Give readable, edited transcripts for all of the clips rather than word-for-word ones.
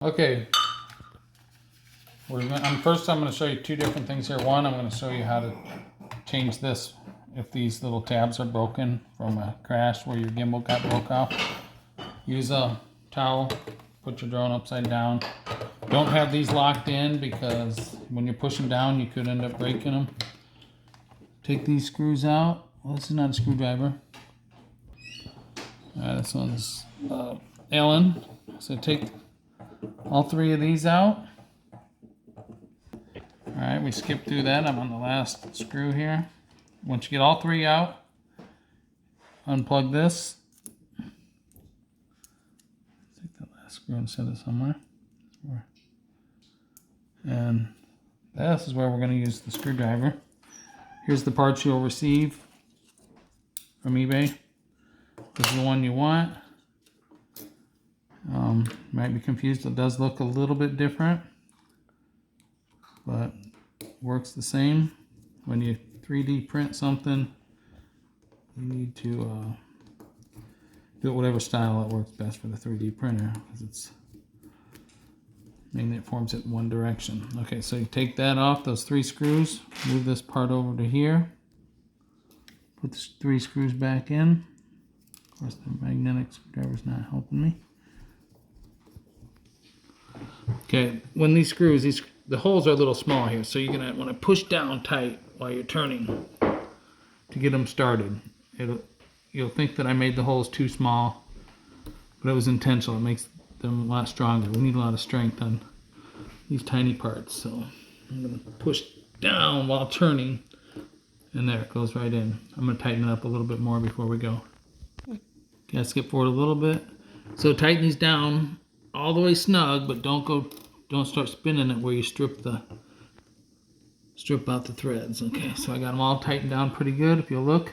Okay, first I'm going to show you two different things here. One, I'm going to show you how to change this if these little tabs are broken from a crash where your gimbal got broke off. Use a towel, put your drone upside down. Don't have these locked in because when you're pushing down you could end up breaking them. Take these screws out. Well, this is not a screwdriver. Alright, this one's Allen. So take all three of these out. Alright, we skipped through that. I'm on the last screw here. Once you get all three out, unplug this. Take the last screw and set it somewhere. And this is where we're going to use the screwdriver. Here's the parts you'll receive from eBay. This is the one you want. Might be confused. It does look a little bit different, but works the same. When you 3D print something, you need to do it whatever style it works best for the 3D printer, because it's mainly it forms it in one direction. Okay, so you take that off, those three screws, move this part over to here, put the three screws back in. Of course, the magnetic screwdriver's not helping me. Okay, when these screws, the holes are a little small here, so you're gonna want to push down tight while you're turning to get them started. You'll think that I made the holes too small, but it was intentional. It makes them a lot stronger. We need a lot of strength on these tiny parts, so I'm gonna push down while turning, and there it goes right in. I'm gonna tighten it up a little bit more before we go. Okay, skip forward a little bit. So tighten these down all the way snug, but don't start spinning it where you strip out the threads. Okay, so I got them all tightened down pretty good. If you look,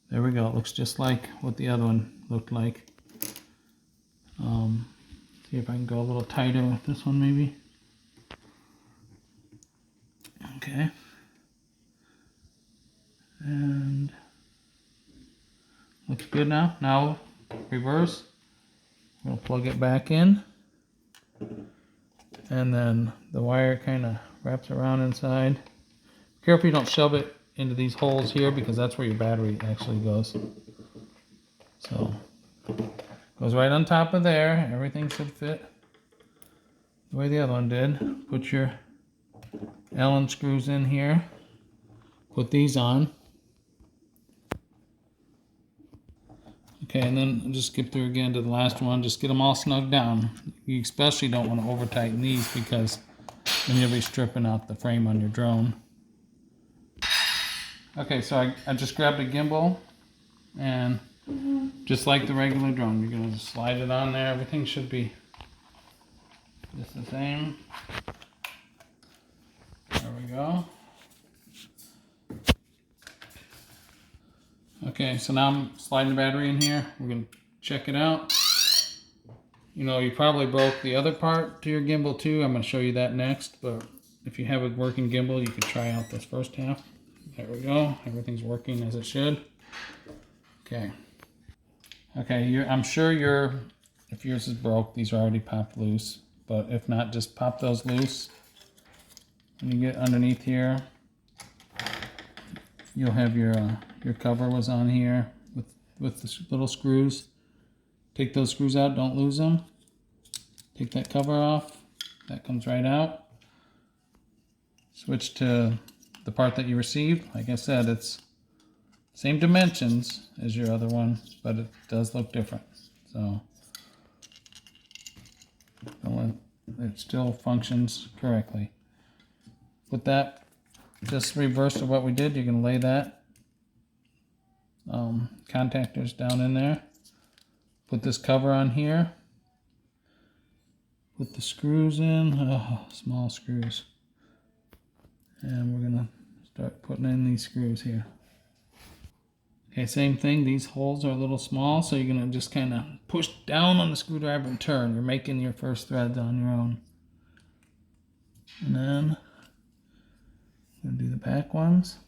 there we go. It looks just like what the other one looked like. See if I can go a little tighter with this one maybe. Okay. And looks good now. Now reverse. We'll plug it back in. And then the wire kind of wraps around inside. Careful you don't shove it into these holes here, because that's where your battery actually goes. So goes right on top of there. Everything should fit the way the other one did. Put your Allen screws in here. Put these on. Okay, and then I'll just skip through again to the last one. Just get them all snugged down. You especially don't want to over tighten these, because then you'll be stripping out the frame on your drone. Okay, so I just grabbed a gimbal, and just like the regular drone, you're going to just slide it on there. Everything should be just the same. There we go. Okay, so now I'm sliding the battery in here. We're going to check it out. You know, you probably broke the other part to your gimbal too. I'm going to show you that next, but if you have a working gimbal, you can try out this first half. There we go. Everything's working as it should. Okay. Okay, I'm sure if yours is broke, these are already popped loose, but if not, just pop those loose. When you get underneath here, you'll have your cover was on here with the little screws. Take those screws out, don't lose them. Take that cover off, that comes right out. Switch to the part that you received. Like I said, it's same dimensions as your other one, but it does look different. So it still functions correctly. With that, just reverse of what we did, you can lay that contactors down in there. Put this cover on here. Put the screws in. Small screws. And we're going to start putting in these screws here. Okay, same thing. These holes are a little small, so you're going to just kind of push down on the screwdriver and turn. You're making your first threads on your own. And then I'm going to do the back ones.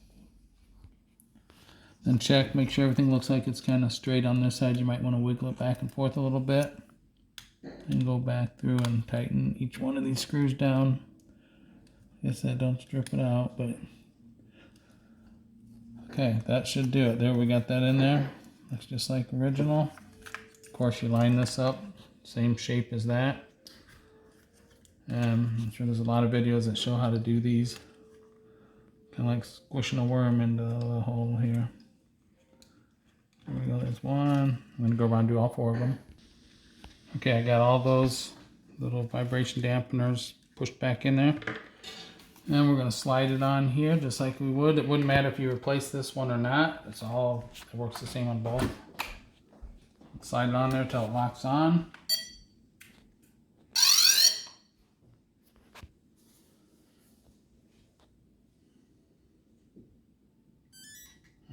Then check, make sure everything looks like it's kind of straight on this side. You might want to wiggle it back and forth a little bit. and go back through and tighten each one of these screws down. Guess that don't strip it out, but okay, that should do it. There, we got that in there. Looks just like original. Of course, you line this up, same shape as that. I'm sure there's a lot of videos that show how to do these. Kind of like squishing a worm into the hole here. There we go, there's one. I'm gonna go around and do all 4 of them. Okay, I got all those little vibration dampeners pushed back in there. And we're gonna slide it on here just like we would. It wouldn't matter if you replace this one or not. It's all, it works the same on both. Slide it on there till it locks on.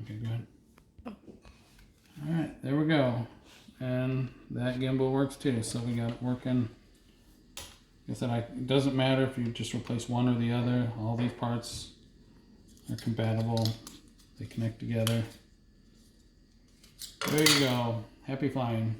Okay, good. Alright, there we go. And that gimbal works too, so we got it working. Like I said, it doesn't matter if you just replace one or the other. All these parts are compatible. They connect together. There you go. Happy flying.